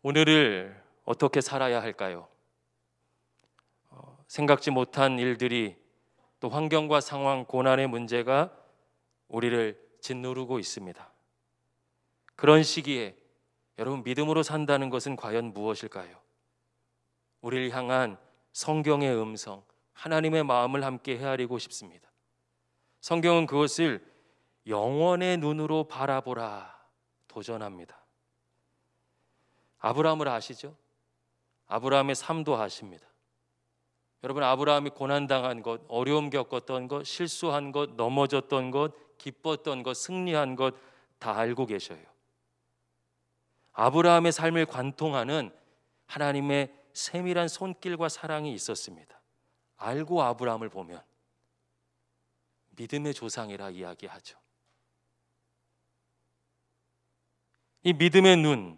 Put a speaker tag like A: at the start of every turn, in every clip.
A: 오늘을 어떻게 살아야 할까요? 생각지 못한 일들이 또 환경과 상황, 고난의 문제가 우리를 짓누르고 있습니다. 그런 시기에 여러분, 믿음으로 산다는 것은 과연 무엇일까요? 우리를 향한 성경의 음성, 하나님의 마음을 함께 헤아리고 싶습니다. 성경은 그것을 영원의 눈으로 바라보라 도전합니다. 아브라함을 아시죠? 아브라함의 삶도 아십니다. 여러분, 아브라함이 고난당한 것, 어려움 겪었던 것, 실수한 것, 넘어졌던 것, 기뻤던 것, 승리한 것 다 알고 계셔요. 아브라함의 삶을 관통하는 하나님의 세밀한 손길과 사랑이 있었습니다. 알고 아브라함을 보면 믿음의 조상이라 이야기하죠. 이 믿음의 눈,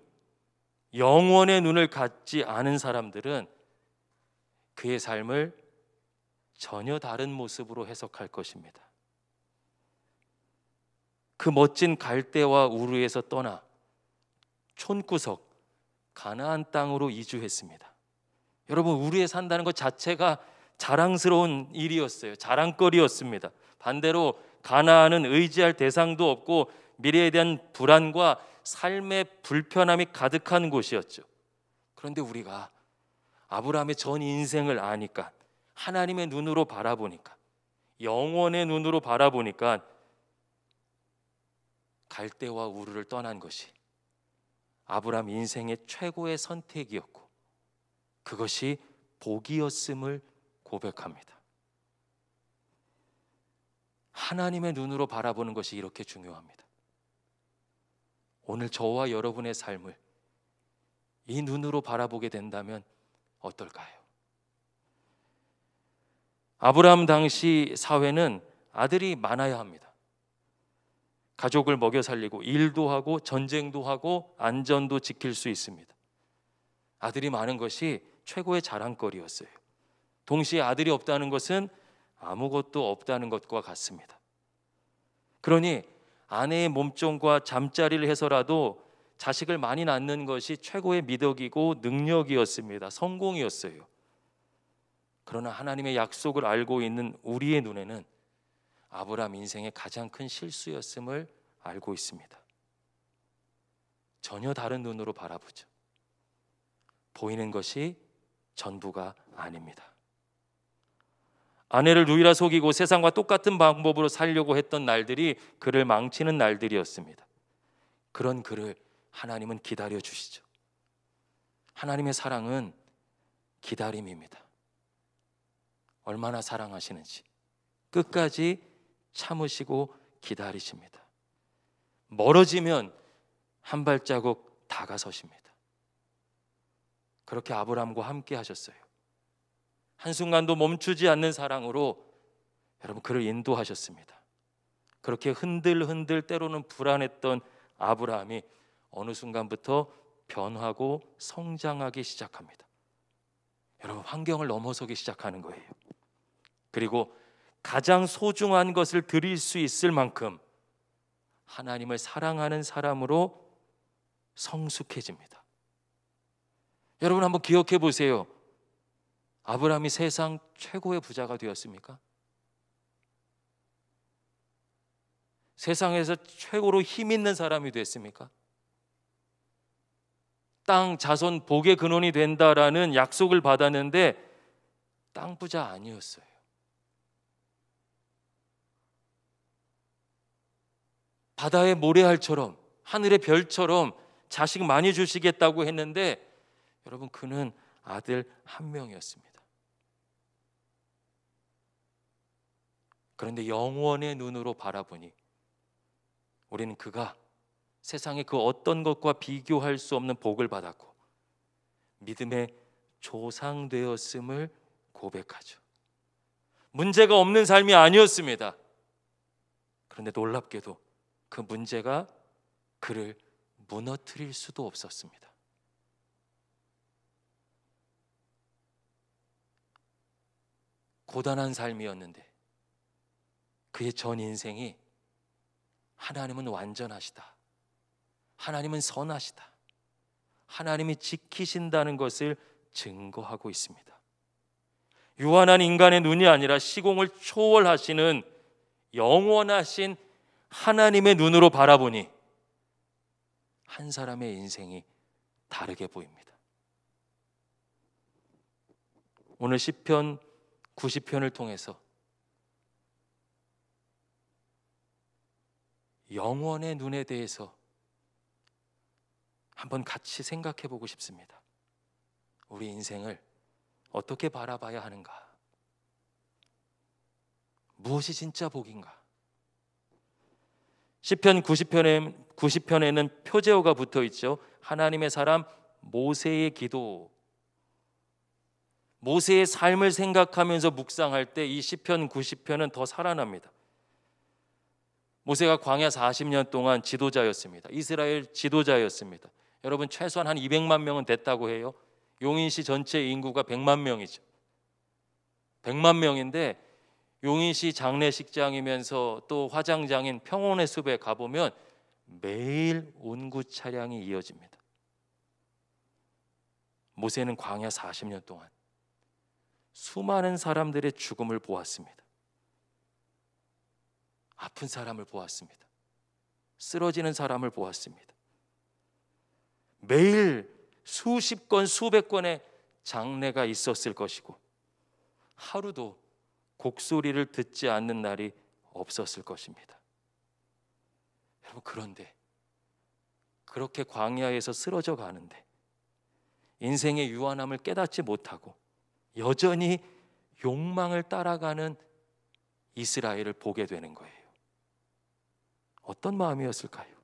A: 영원의 눈을 갖지 않은 사람들은 그의 삶을 전혀 다른 모습으로 해석할 것입니다. 그 멋진 갈대와 우르에서 떠나 촌구석 가나안 땅으로 이주했습니다. 여러분, 우르에 산다는 것 자체가 자랑스러운 일이었어요. 자랑거리였습니다. 반대로 가나안은 의지할 대상도 없고 미래에 대한 불안과 삶의 불편함이 가득한 곳이었죠. 그런데 우리가 아브라함의 전 인생을 아니까, 하나님의 눈으로 바라보니까, 영원의 눈으로 바라보니까 갈대와 우르를 떠난 것이 아브라함 인생의 최고의 선택이었고 그것이 복이었음을 고백합니다. 하나님의 눈으로 바라보는 것이 이렇게 중요합니다. 오늘 저와 여러분의 삶을 이 눈으로 바라보게 된다면 어떨까요? 아브라함 당시 사회는 아들이 많아야 합니다. 가족을 먹여 살리고 일도 하고 전쟁도 하고 안전도 지킬 수 있습니다. 아들이 많은 것이 최고의 자랑거리였어요. 동시에 아들이 없다는 것은 아무것도 없다는 것과 같습니다. 그러니 아내의 몸종과 잠자리를 해서라도 자식을 많이 낳는 것이 최고의 미덕이고 능력이었습니다. 성공이었어요. 그러나 하나님의 약속을 알고 있는 우리의 눈에는 아브라함 인생의 가장 큰 실수였음을 알고 있습니다. 전혀 다른 눈으로 바라보죠. 보이는 것이 전부가 아닙니다. 아내를 누이라 속이고 세상과 똑같은 방법으로 살려고 했던 날들이 그를 망치는 날들이었습니다. 그런 그를 하나님은 기다려 주시죠. 하나님의 사랑은 기다림입니다. 얼마나 사랑하시는지 끝까지 참으시고 기다리십니다. 멀어지면 한 발자국 다가서십니다. 그렇게 아브라함과 함께 하셨어요. 한순간도 멈추지 않는 사랑으로 여러분 그를 인도하셨습니다. 그렇게 흔들흔들 때로는 불안했던 아브라함이 어느 순간부터 변하고 성장하기 시작합니다. 여러분, 환경을 넘어서기 시작하는 거예요. 그리고 가장 소중한 것을 드릴 수 있을 만큼 하나님을 사랑하는 사람으로 성숙해집니다. 여러분, 한번 기억해 보세요. 아브라함이 세상 최고의 부자가 되었습니까? 세상에서 최고로 힘 있는 사람이 됐습니까? 땅 자손 복의 근원이 된다라는 약속을 받았는데 땅 부자 아니었어요. 바다의 모래알처럼 하늘의 별처럼 자식 많이 주시겠다고 했는데 여러분, 그는 아들 한 명이었습니다. 그런데 영원의 눈으로 바라보니 우리는 그가 세상의 그 어떤 것과 비교할 수 없는 복을 받았고 믿음의 조상 되었음을 고백하죠. 문제가 없는 삶이 아니었습니다. 그런데 놀랍게도 그 문제가 그를 무너뜨릴 수도 없었습니다. 고단한 삶이었는데 그의 전 인생이 하나님은 완전하시다, 하나님은 선하시다, 하나님이 지키신다는 것을 증거하고 있습니다. 유한한 인간의 눈이 아니라 시공을 초월하시는 영원하신 하나님의 눈으로 바라보니 한 사람의 인생이 다르게 보입니다. 오늘 시편 90편을 통해서 영원의 눈에 대해서 한번 같이 생각해 보고 싶습니다. 우리 인생을 어떻게 바라봐야 하는가? 무엇이 진짜 복인가? 시편 90편에는 표제어가 붙어 있죠. 하나님의 사람 모세의 기도. 모세의 삶을 생각하면서 묵상할 때 이 시편 90편은 더 살아납니다. 모세가 광야 40년 동안 지도자였습니다. 이스라엘 지도자였습니다. 여러분, 최소한 한 200만 명은 됐다고 해요. 용인시 전체 인구가 100만 명이죠. 100만 명인데 용인시 장례식장이면서 또 화장장인 평온의 숲에 가보면 매일 운구 차량이 이어집니다. 모세는 광야 40년 동안 수많은 사람들의 죽음을 보았습니다. 아픈 사람을 보았습니다. 쓰러지는 사람을 보았습니다. 매일 수십 건, 수백 건의 장례가 있었을 것이고 하루도 곡소리를 듣지 않는 날이 없었을 것입니다. 여러분, 그런데 그렇게 광야에서 쓰러져 가는데 인생의 유한함을 깨닫지 못하고 여전히 욕망을 따라가는 이스라엘을 보게 되는 거예요. 어떤 마음이었을까요?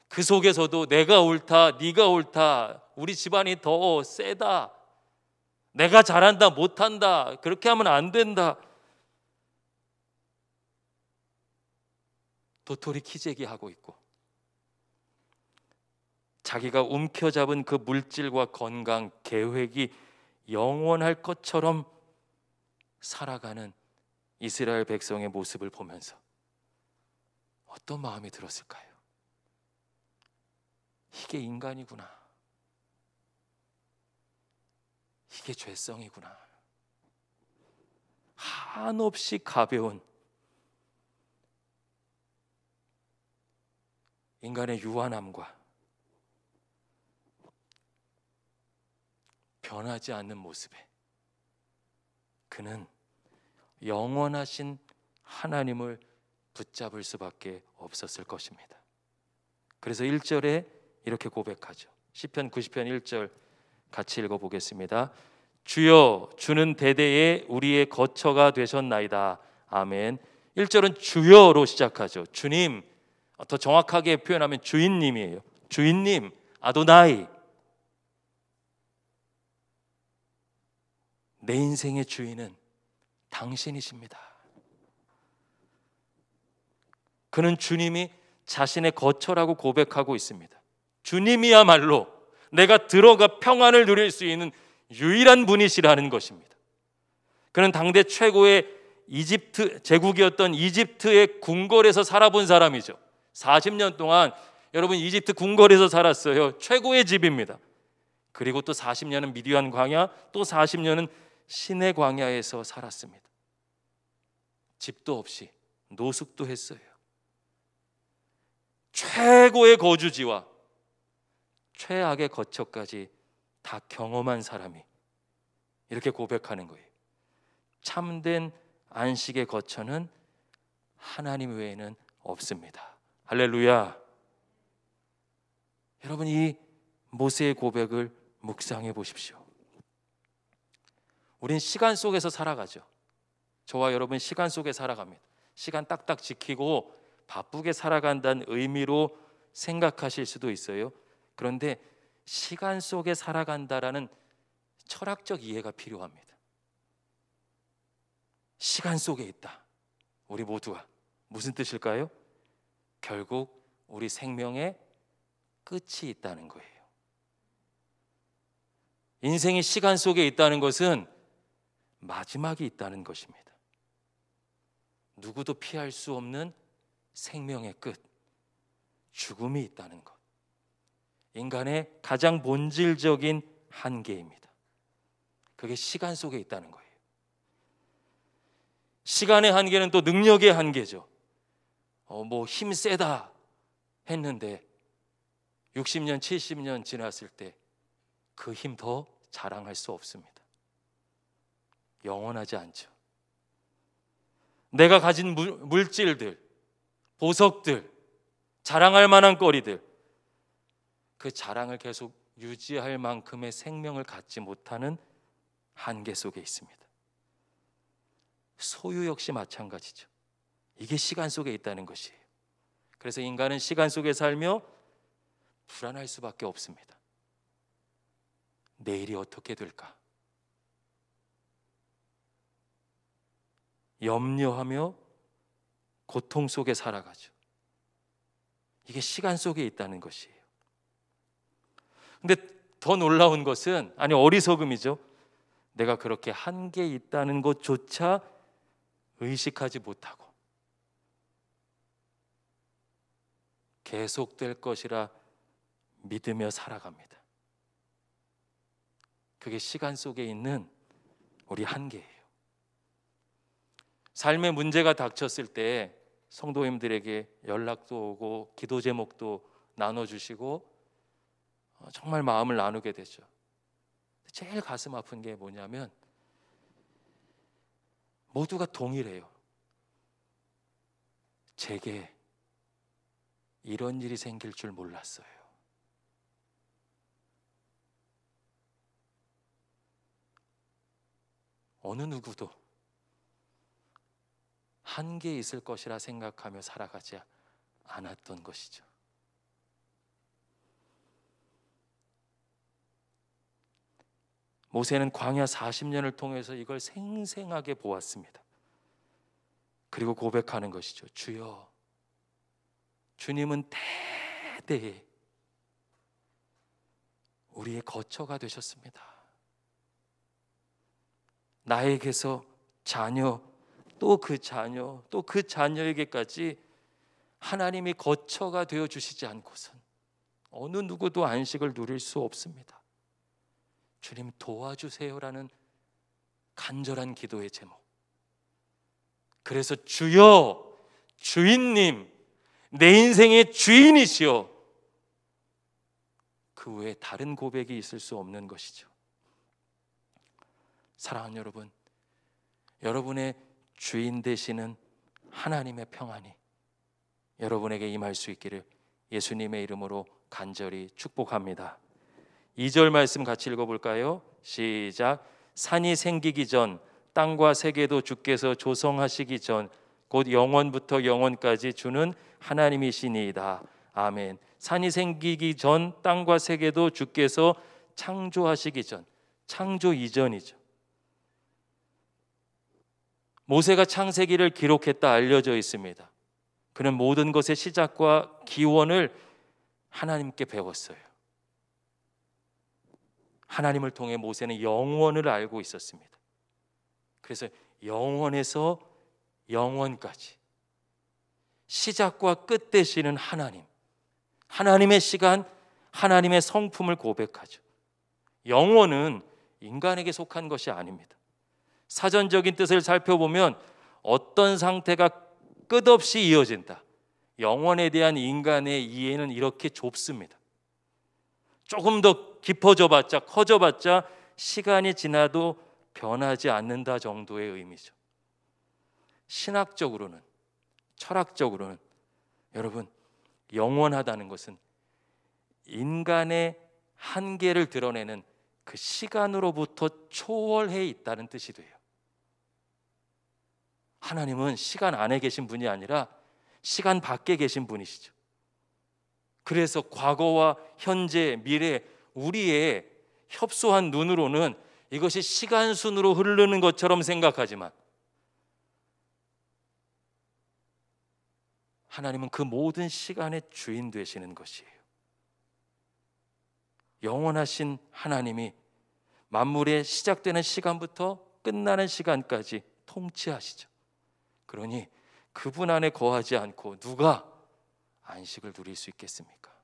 A: 그 속에서도 내가 옳다, 네가 옳다, 우리 집안이 더 세다, 내가 잘한다, 못한다, 그렇게 하면 안 된다, 도토리 키재기하고 있고 자기가 움켜잡은 그 물질과 건강, 계획이 영원할 것처럼 살아가는 이스라엘 백성의 모습을 보면서 어떤 마음이 들었을까요? 이게 인간이구나. 이게 죄성이구나. 한없이 가벼운 인간의 유한함과 변하지 않는 모습에 그는 영원하신 하나님을 붙잡을 수밖에 없었을 것입니다. 그래서 1절에 이렇게 고백하죠. 시편 90편 1절 같이 읽어보겠습니다. 주여, 주는 대대에 우리의 거처가 되셨나이다. 아멘. 1절은 주여로 시작하죠. 주님, 더 정확하게 표현하면 주인님이에요. 주인님, 아도나이. 내 인생의 주인은 당신이십니다. 그는 주님이 자신의 거처라고 고백하고 있습니다. 주님이야말로 내가 들어가 평안을 누릴 수 있는 유일한 분이시라는 것입니다. 그는 당대 최고의 이집트 제국이었던 이집트의 궁궐에서 살아본 사람이죠. 40년 동안 여러분 이집트 궁궐에서 살았어요. 최고의 집입니다. 그리고 또 40년은 미디안 광야, 또 40년은 시내 광야에서 살았습니다. 집도 없이 노숙도 했어요. 최고의 거주지와 최악의 거처까지 다 경험한 사람이 이렇게 고백하는 거예요. 참된 안식의 거처는 하나님 외에는 없습니다. 할렐루야. 여러분, 이 모세의 고백을 묵상해 보십시오. 우린 시간 속에서 살아가죠. 저와 여러분 시간 속에 살아갑니다. 시간 딱딱 지키고 바쁘게 살아간다는 의미로 생각하실 수도 있어요. 그런데 시간 속에 살아간다라는 철학적 이해가 필요합니다. 시간 속에 있다. 우리 모두가 무슨 뜻일까요? 결국 우리 생명의 끝이 있다는 거예요. 인생이 시간 속에 있다는 것은 마지막이 있다는 것입니다. 누구도 피할 수 없는 생명의 끝, 죽음이 있다는 것. 인간의 가장 본질적인 한계입니다. 그게 시간 속에 있다는 거예요. 시간의 한계는 또 능력의 한계죠. 힘 세다 했는데 60년, 70년 지났을 때 그 힘 더 자랑할 수 없습니다. 영원하지 않죠. 내가 가진 물질들, 보석들, 자랑할 만한 거리들, 그 자랑을 계속 유지할 만큼의 생명을 갖지 못하는 한계 속에 있습니다. 소유 역시 마찬가지죠. 이게 시간 속에 있다는 것이에요. 그래서 인간은 시간 속에 살며 불안할 수밖에 없습니다. 내일이 어떻게 될까? 염려하며 고통 속에 살아가죠. 이게 시간 속에 있다는 것이에요. 근데 더 놀라운 것은, 어리석음이죠. 내가 그렇게 한계 있다는 것조차 의식하지 못하고 계속될 것이라 믿으며 살아갑니다. 그게 시간 속에 있는 우리 한계예요. 삶의 문제가 닥쳤을 때 성도님들에게 연락도 오고 기도 제목도 나눠주시고 정말 마음을 나누게 되죠. 제일 가슴 아픈 게 뭐냐면 모두가 동일해요. 제게 이런 일이 생길 줄 몰랐어요. 어느 누구도 한계에 있을 것이라 생각하며 살아가지 않았던 것이죠. 모세는 광야 40년을 통해서 이걸 생생하게 보았습니다. 그리고 고백하는 것이죠. 주여, 주님은 대대에 우리의 거처가 되셨습니다. 나에게서 자녀, 또 그 자녀, 또 그 자녀에게까지 하나님이 거처가 되어 주시지 않고선 어느 누구도 안식을 누릴 수 없습니다. 주님 도와주세요라는 간절한 기도의 제목. 그래서 주여, 주인님, 내 인생의 주인이시여, 그 외에 다른 고백이 있을 수 없는 것이죠. 사랑하는 여러분, 여러분의 주인 되시는 하나님의 평안이 여러분에게 임할 수 있기를 예수님의 이름으로 간절히 축복합니다. 2절 말씀 같이 읽어볼까요? 시작. 산이 생기기 전 땅과 세계도 주께서 조성하시기 전 곧 영원부터 영원까지 주는 하나님이시니이다. 아멘. 산이 생기기 전 땅과 세계도 주께서 창조하시기 전, 창조 이전이죠. 모세가 창세기를 기록했다 알려져 있습니다. 그는 모든 것의 시작과 기원을 하나님께 배웠어요. 하나님을 통해 모세는 영원을 알고 있었습니다. 그래서 영원에서 영원까지 시작과 끝 되시는 하나님, 하나님의 시간, 하나님의 성품을 고백하죠. 영원은 인간에게 속한 것이 아닙니다. 사전적인 뜻을 살펴보면 어떤 상태가 끝없이 이어진다. 영원에 대한 인간의 이해는 이렇게 좁습니다. 조금 더 깊어져 봤자, 커져 봤자 시간이 지나도 변하지 않는다 정도의 의미죠. 신학적으로는, 철학적으로는 여러분, 영원하다는 것은 인간의 한계를 드러내는 그 시간으로부터 초월해 있다는 뜻이 돼요. 하나님은 시간 안에 계신 분이 아니라 시간 밖에 계신 분이시죠. 그래서 과거와 현재, 미래, 우리의 협소한 눈으로는 이것이 시간순으로 흐르는 것처럼 생각하지만 하나님은 그 모든 시간의 주인 되시는 것이에요. 영원하신 하나님이 만물의 시작되는 시간부터 끝나는 시간까지 통치하시죠. 그러니 그분 안에 거하지 않고 누가 안식을 누릴 수 있겠습니까?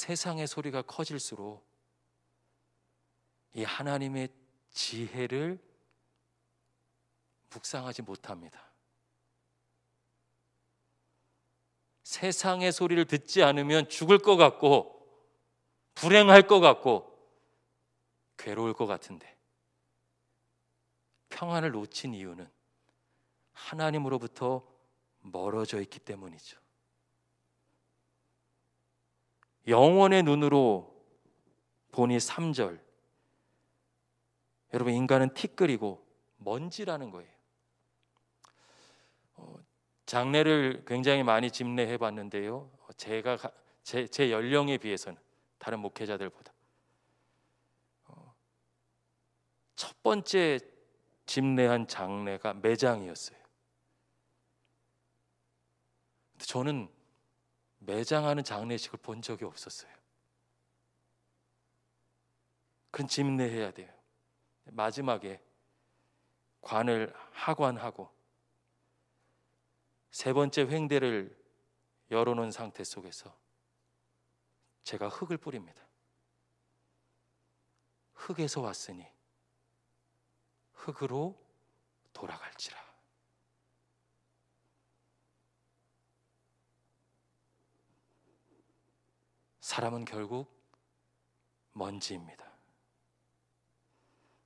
A: 세상의 소리가 커질수록 이 하나님의 지혜를 묵상하지 못합니다. 세상의 소리를 듣지 않으면 죽을 것 같고 불행할 것 같고 괴로울 것 같은데, 평안을 놓친 이유는 하나님으로부터 멀어져 있기 때문이죠. 영원의 눈으로 보니 3절. 여러분, 인간은 티끌이고 먼지라는 거예요. 장례를 굉장히 많이 집례해 봤는데요, 제 연령에 비해서는 다른 목회자들보다 첫 번째 집례한 장례가 매장이었어요. 근데 저는 매장하는 장례식을 본 적이 없었어요. 그런 집례해야 돼요. 마지막에 관을 하관하고 세 번째 횡대를 열어놓은 상태 속에서 제가 흙을 뿌립니다. 흙에서 왔으니 흙으로 돌아갈지라. 사람은 결국 먼지입니다.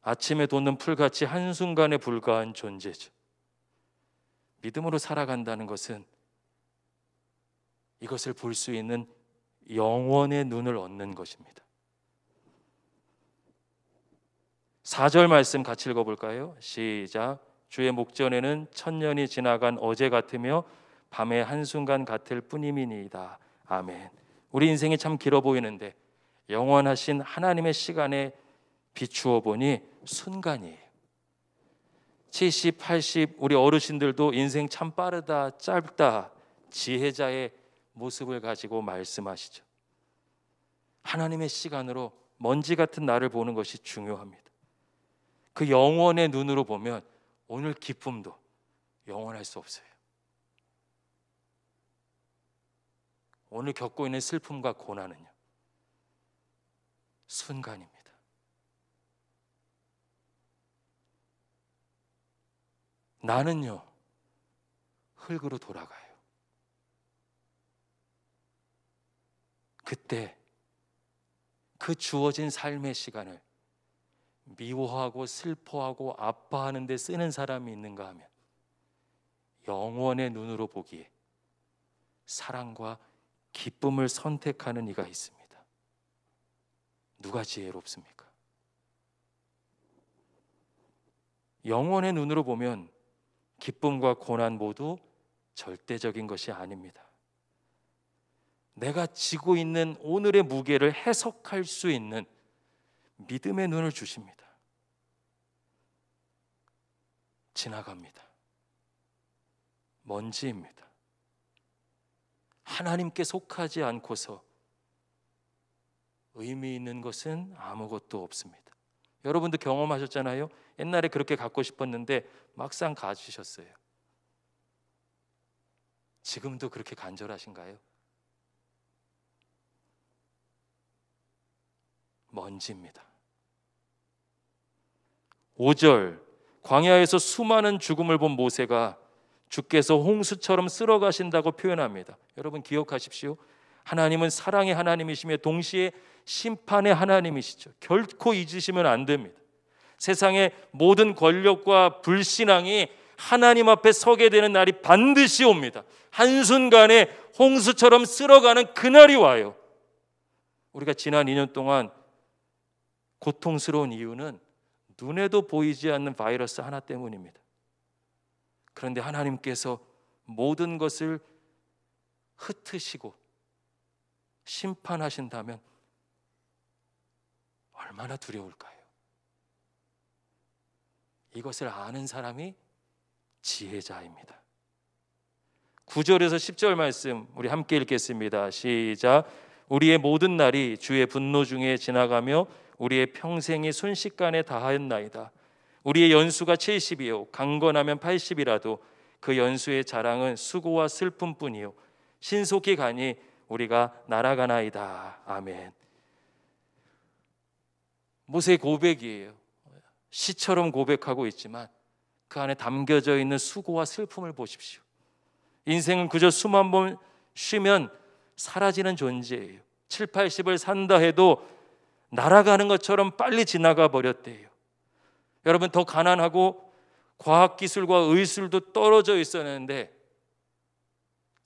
A: 아침에 돋는 풀같이 한순간에 불과한 존재죠. 믿음으로 살아간다는 것은 이것을 볼 수 있는 영원의 눈을 얻는 것입니다. 4절 말씀 같이 읽어볼까요? 시작. 주의 목전에는 천년이 지나간 어제 같으며 밤의 한순간 같을 뿐임이니이다. 아멘. 우리 인생이 참 길어 보이는데 영원하신 하나님의 시간에 비추어 보니 순간이에요. 70, 80 우리 어르신들도 인생 참 빠르다, 짧다, 지혜자의 모습을 가지고 말씀하시죠. 하나님의 시간으로 먼지 같은 나를 보는 것이 중요합니다. 그 영원의 눈으로 보면 오늘 기쁨도 영원할 수 없어요. 오늘 겪고 있는 슬픔과 고난은요, 순간입니다. 나는요, 흙으로 돌아가요. 그때 그 주어진 삶의 시간을 미워하고 슬퍼하고 아파하는 데 쓰는 사람이 있는가 하면 영원의 눈으로 보기에 사랑과 기쁨을 선택하는 이가 있습니다. 누가 지혜롭습니까? 영원의 눈으로 보면 기쁨과 고난 모두 절대적인 것이 아닙니다. 내가 지고 있는 오늘의 무게를 해석할 수 있는 믿음의 눈을 주십니다. 지나갑니다. 먼지입니다. 하나님께 속하지 않고서 의미 있는 것은 아무것도 없습니다. 여러분도 경험하셨잖아요. 옛날에 그렇게 갖고 싶었는데 막상 가지셨어요. 지금도 그렇게 간절하신가요? 먼지입니다. 5절, 광야에서 수많은 죽음을 본 모세가 주께서 홍수처럼 쓸어가신다고 표현합니다. 여러분 기억하십시오. 하나님은 사랑의 하나님이시며 동시에 심판의 하나님이시죠. 결코 잊으시면 안 됩니다. 세상의 모든 권력과 불신앙이 하나님 앞에 서게 되는 날이 반드시 옵니다. 한순간에 홍수처럼 쓸어가는 그날이 와요. 우리가 지난 2년 동안 고통스러운 이유는 눈에도 보이지 않는 바이러스 하나 때문입니다. 그런데 하나님께서 모든 것을 흩으시고 심판하신다면 얼마나 두려울까요? 이것을 아는 사람이 지혜자입니다. 9절에서 10절 말씀 우리 함께 읽겠습니다. 시작. 우리의 모든 날이 주의 분노 중에 지나가며 우리의 평생이 순식간에 다하였나이다. 우리의 연수가 70이요 강건하면 80이라도 그 연수의 자랑은 수고와 슬픔뿐이요 신속히 가니 우리가 날아가나이다. 아멘. 모세의 고백이에요. 시처럼 고백하고 있지만 그 안에 담겨져 있는 수고와 슬픔을 보십시오. 인생은 그저 숨 한 번 쉬면 사라지는 존재예요. 7, 80을 산다 해도 날아가는 것처럼 빨리 지나가 버렸대요. 여러분, 더 가난하고 과학기술과 의술도 떨어져 있었는데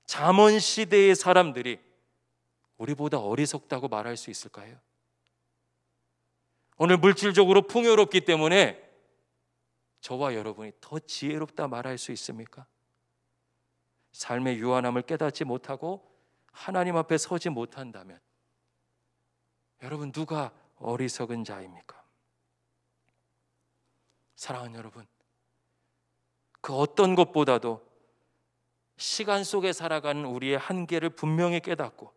A: 잠언 시대의 사람들이 우리보다 어리석다고 말할 수 있을까요? 오늘 물질적으로 풍요롭기 때문에 저와 여러분이 더 지혜롭다 말할 수 있습니까? 삶의 유한함을 깨닫지 못하고 하나님 앞에 서지 못한다면 여러분, 누가 어리석은 자입니까? 사랑하는 여러분, 그 어떤 것보다도 시간 속에 살아가는 우리의 한계를 분명히 깨닫고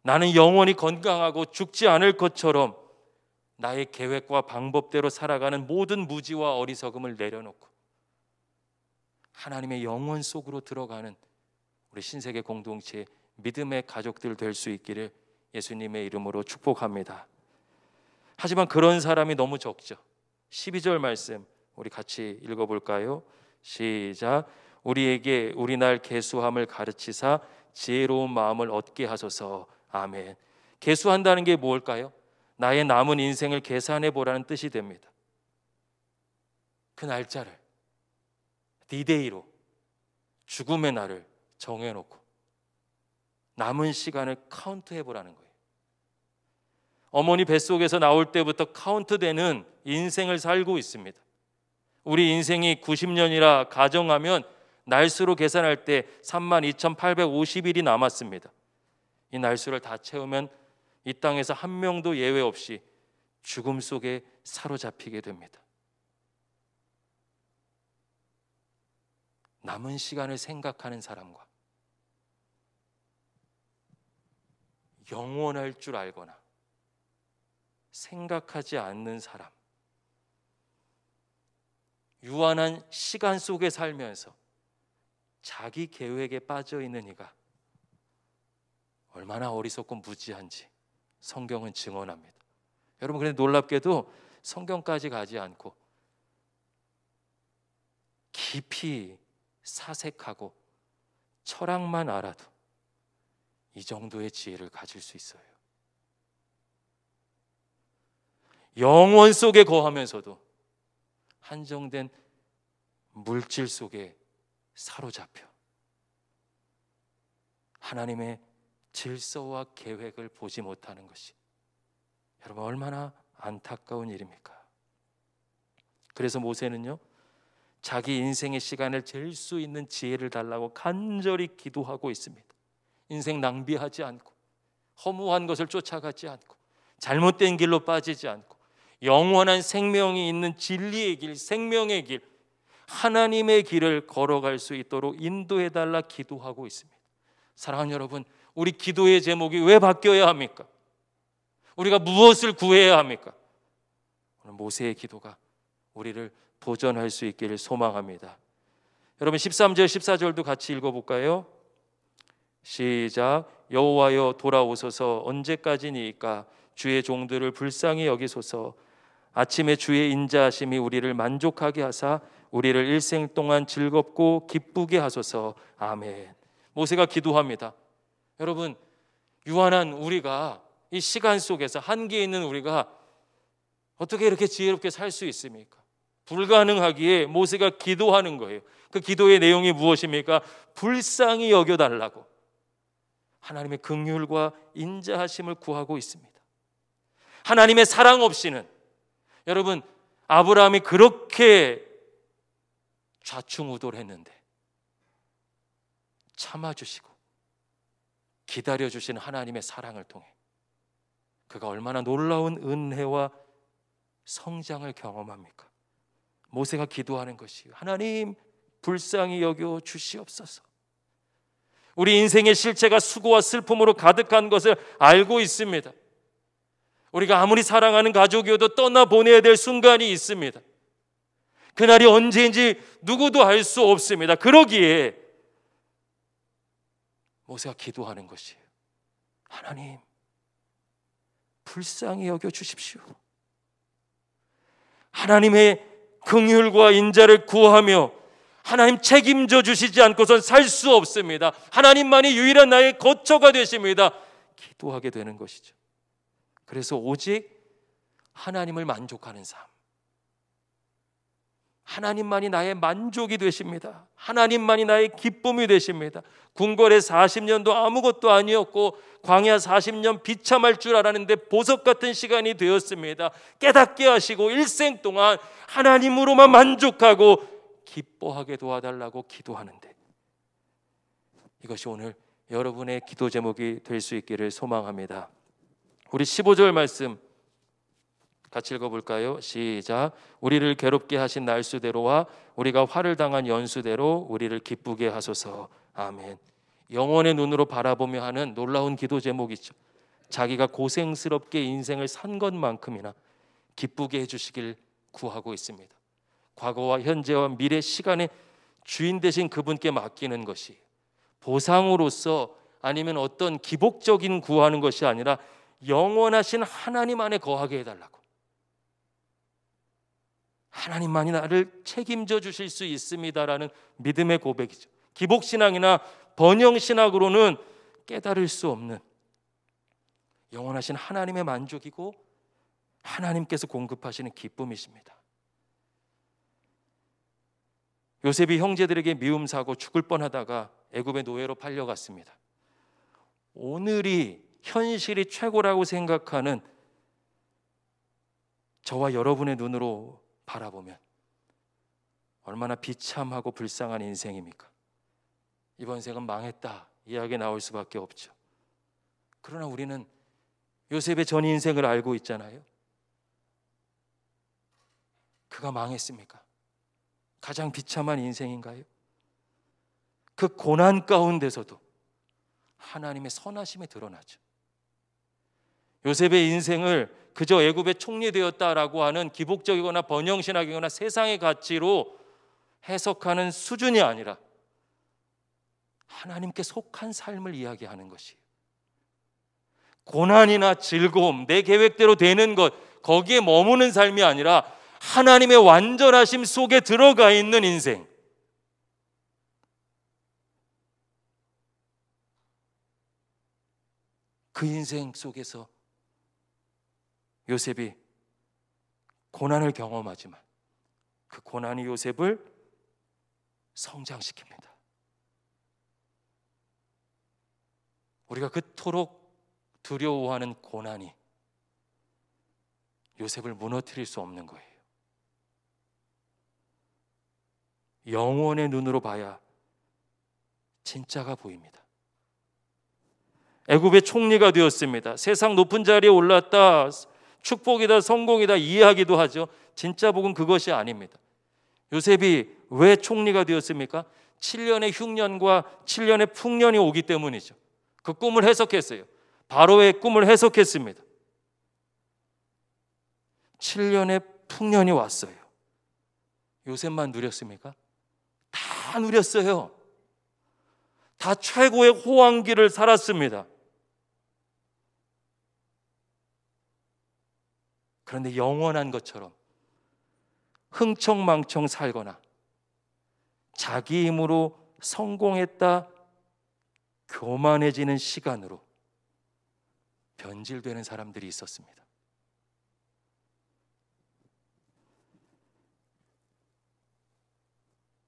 A: 나는 영원히 건강하고 죽지 않을 것처럼 나의 계획과 방법대로 살아가는 모든 무지와 어리석음을 내려놓고 하나님의 영원 속으로 들어가는 우리 신세계 공동체의 믿음의 가족들 될 수 있기를 예수님의 이름으로 축복합니다. 하지만 그런 사람이 너무 적죠. 12절 말씀 우리 같이 읽어볼까요? 시작. 우리에게 우리날 계수함을 가르치사 지혜로운 마음을 얻게 하소서. 아멘. 계수한다는 게 뭘까요? 나의 남은 인생을 계산해 보라는 뜻이 됩니다. 그 날짜를 디데이로 죽음의 날을 정해놓고 남은 시간을 카운트해 보라는 거예요. 어머니 뱃속에서 나올 때부터 카운트되는 인생을 살고 있습니다. 우리 인생이 90년이라 가정하면 날수로 계산할 때 32,850일이 남았습니다. 이 날수를 다 채우면 이 땅에서 한 명도 예외 없이 죽음 속에 사로잡히게 됩니다. 남은 시간을 생각하는 사람과 영원할 줄 알거나 생각하지 않는 사람, 유한한 시간 속에 살면서 자기 계획에 빠져 있는 이가 얼마나 어리석고 무지한지 성경은 증언합니다. 여러분, 그런데 놀랍게도 성경까지 가지 않고 깊이 사색하고 철학만 알아도 이 정도의 지혜를 가질 수 있어요. 영원 속에 거하면서도 한정된 물질 속에 사로잡혀 하나님의 질서와 계획을 보지 못하는 것이 여러분 얼마나 안타까운 일입니까? 그래서 모세는요, 자기 인생의 시간을 잴 수 있는 지혜를 달라고 간절히 기도하고 있습니다. 인생 낭비하지 않고 허무한 것을 쫓아가지 않고 잘못된 길로 빠지지 않고 영원한 생명이 있는 진리의 길, 생명의 길, 하나님의 길을 걸어갈 수 있도록 인도해달라 기도하고 있습니다. 사랑하는 여러분, 우리 기도의 제목이 왜 바뀌어야 합니까? 우리가 무엇을 구해야 합니까? 오늘 모세의 기도가 우리를 도전할 수 있기를 소망합니다. 여러분 13절 14절도 같이 읽어볼까요? 시작. 여호와여 돌아오소서. 언제까지니까 주의 종들을 불쌍히 여기소서. 아침에 주의 인자하심이 우리를 만족하게 하사 우리를 일생 동안 즐겁고 기쁘게 하소서. 아멘. 모세가 기도합니다. 여러분, 유한한 우리가 이 시간 속에서 한계에 있는 우리가 어떻게 이렇게 지혜롭게 살 수 있습니까? 불가능하기에 모세가 기도하는 거예요. 그 기도의 내용이 무엇입니까? 불쌍히 여겨달라고 하나님의 긍휼과 인자하심을 구하고 있습니다. 하나님의 사랑 없이는 여러분, 아브라함이 그렇게 좌충우돌했는데 참아주시고 기다려주시는 하나님의 사랑을 통해 그가 얼마나 놀라운 은혜와 성장을 경험합니까? 모세가 기도하는 것이 하나님 불쌍히 여겨 주시옵소서. 우리 인생의 실체가 수고와 슬픔으로 가득한 것을 알고 있습니다. 우리가 아무리 사랑하는 가족이어도 떠나보내야 될 순간이 있습니다. 그날이 언제인지 누구도 알 수 없습니다. 그러기에 모세가 기도하는 것이에요. 하나님, 불쌍히 여겨 주십시오. 하나님의 긍휼과 인자를 구하며 하나님 책임져 주시지 않고선 살 수 없습니다. 하나님만이 유일한 나의 거처가 되십니다. 기도하게 되는 것이죠. 그래서 오직 하나님을 만족하는 삶, 하나님만이 나의 만족이 되십니다. 하나님만이 나의 기쁨이 되십니다. 궁궐에 40년도 아무것도 아니었고 광야 40년 비참할 줄 알았는데 보석 같은 시간이 되었습니다. 깨닫게 하시고 일생 동안 하나님으로만 만족하고 기뻐하게 도와달라고 기도하는데, 이것이 오늘 여러분의 기도 제목이 될 수 있기를 소망합니다. 우리 15절 말씀 같이 읽어볼까요? 시작. 우리를 괴롭게 하신 날수대로와 우리가 화를 당한 연수대로 우리를 기쁘게 하소서. 아멘. 영원의 눈으로 바라보며 하는 놀라운 기도 제목이죠. 자기가 고생스럽게 인생을 산 것만큼이나 기쁘게 해주시길 구하고 있습니다. 과거와 현재와 미래 시간의 주인 되신 그분께 맡기는 것이 보상으로서 아니면 어떤 기복적인 구하는 것이 아니라 영원하신 하나님 안에 거하게 해달라고, 하나님만이 나를 책임져 주실 수 있습니다라는 믿음의 고백이죠. 기복신앙이나 번영신학으로는 깨달을 수 없는 영원하신 하나님의 만족이고 하나님께서 공급하시는 기쁨이십니다. 요셉이 형제들에게 미움 사고 죽을 뻔하다가 애굽의 노예로 팔려갔습니다. 오늘이 현실이 최고라고 생각하는 저와 여러분의 눈으로 바라보면 얼마나 비참하고 불쌍한 인생입니까? 이번 생은 망했다 이야기 나올 수밖에 없죠. 그러나 우리는 요셉의 전 인생을 알고 있잖아요. 그가 망했습니까? 가장 비참한 인생인가요? 그 고난 가운데서도 하나님의 선하심이 드러나죠. 요셉의 인생을 그저 애굽의 총리되었다라고 하는 기복적이거나 번영신학이거나 세상의 가치로 해석하는 수준이 아니라 하나님께 속한 삶을 이야기하는 것이에요. 고난이나 즐거움, 내 계획대로 되는 것, 거기에 머무는 삶이 아니라 하나님의 완전하심 속에 들어가 있는 인생. 그 인생 속에서 요셉이 고난을 경험하지만 그 고난이 요셉을 성장시킵니다. 우리가 그토록 두려워하는 고난이 요셉을 무너뜨릴 수 없는 거예요. 영원의 눈으로 봐야 진짜가 보입니다. 애굽의 총리가 되었습니다. 세상 높은 자리에 올랐다, 축복이다, 성공이다 이해하기도 하죠. 진짜 복은 그것이 아닙니다. 요셉이 왜 총리가 되었습니까? 7년의 흉년과 7년의 풍년이 오기 때문이죠. 그 꿈을 해석했어요. 바로의 꿈을 해석했습니다. 7년의 풍년이 왔어요. 요셉만 누렸습니까? 다 누렸어요. 다 최고의 호황기를 살았습니다. 그런데 영원한 것처럼 흥청망청 살거나 자기 힘으로 성공했다 교만해지는 시간으로 변질되는 사람들이 있었습니다.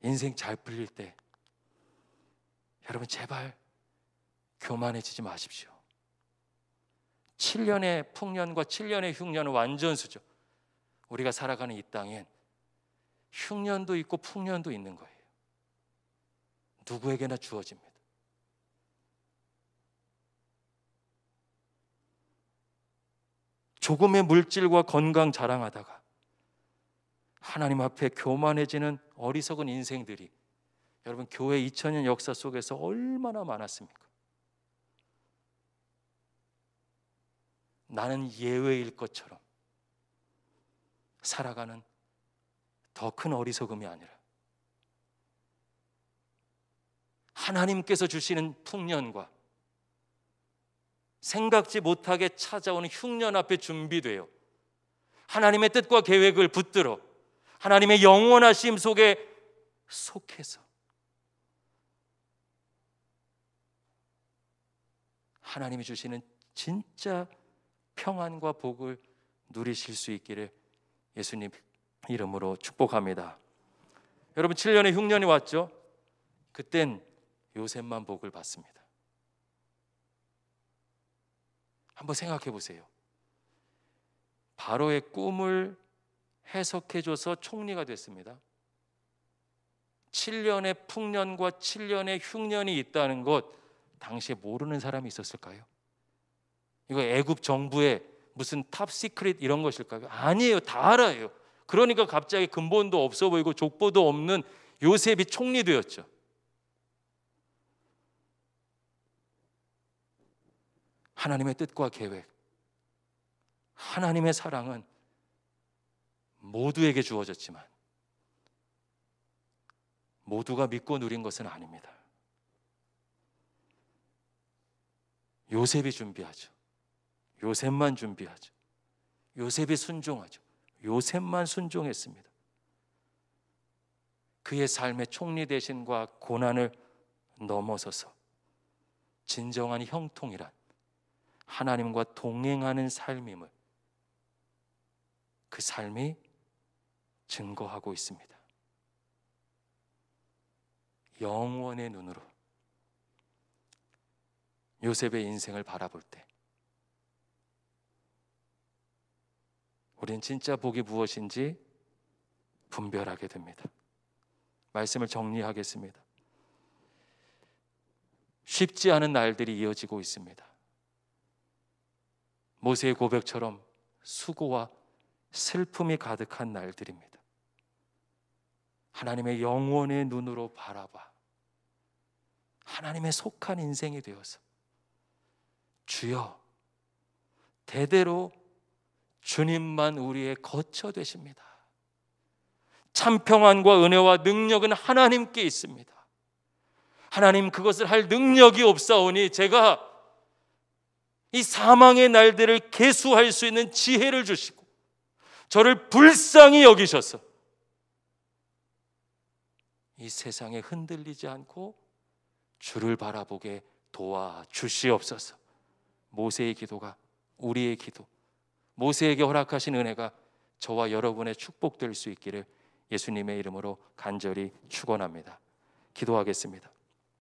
A: 인생 잘 풀릴 때 여러분 제발 교만해지지 마십시오. 7년의 풍년과 7년의 흉년은 완전수죠. 우리가 살아가는 이 땅엔 흉년도 있고 풍년도 있는 거예요. 누구에게나 주어집니다. 조금의 물질과 건강 자랑하다가 하나님 앞에 교만해지는 어리석은 인생들이 여러분 교회 2000년 역사 속에서 얼마나 많았습니까? 나는 예외일 것처럼 살아가는 더 큰 어리석음이 아니라 하나님께서 주시는 풍년과 생각지 못하게 찾아오는 흉년 앞에 준비되어 하나님의 뜻과 계획을 붙들어 하나님의 영원하심 속에 속해서 하나님이 주시는 진짜 평안과 복을 누리실 수 있기를 예수님 이름으로 축복합니다. 여러분, 7년의 흉년이 왔죠. 그땐 요셉만 복을 받습니다. 한번 생각해 보세요. 바로의 꿈을 해석해줘서 총리가 됐습니다. 7년의 풍년과 7년의 흉년이 있다는 것 당시에 모르는 사람이 있었을까요? 이거 애굽 정부의 무슨 탑 시크릿 이런 것일까요? 아니에요. 다 알아요. 그러니까 갑자기 근본도 없어 보이고 족보도 없는 요셉이 총리 되었죠. 하나님의 뜻과 계획, 하나님의 사랑은 모두에게 주어졌지만 모두가 믿고 누린 것은 아닙니다. 요셉이 준비하죠. 요셉만 준비하죠. 요셉이 순종하죠. 요셉만 순종했습니다. 그의 삶의 총리 대신과 고난을 넘어서서 진정한 형통이란 하나님과 동행하는 삶임을 그 삶이 증거하고 있습니다. 영원의 눈으로 요셉의 인생을 바라볼 때 우린 진짜 복이 무엇인지 분별하게 됩니다. 말씀을 정리하겠습니다. 쉽지 않은 날들이 이어지고 있습니다. 모세의 고백처럼 수고와 슬픔이 가득한 날들입니다. 하나님의 영원의 눈으로 바라봐 하나님의 속한 인생이 되어서 주여 대대로 주님만 우리의 거처 되십니다. 참 평안과 은혜와 능력은 하나님께 있습니다. 하나님 그것을 할 능력이 없사오니 제가 이 사망의 날들을 계수할 수 있는 지혜를 주시고 저를 불쌍히 여기셔서 이 세상에 흔들리지 않고 주를 바라보게 도와주시옵소서. 모세의 기도가 우리의 기도, 모세에게 허락하신 은혜가 저와 여러분의 축복될 수 있기를 예수님의 이름으로 간절히 축원합니다. 기도하겠습니다.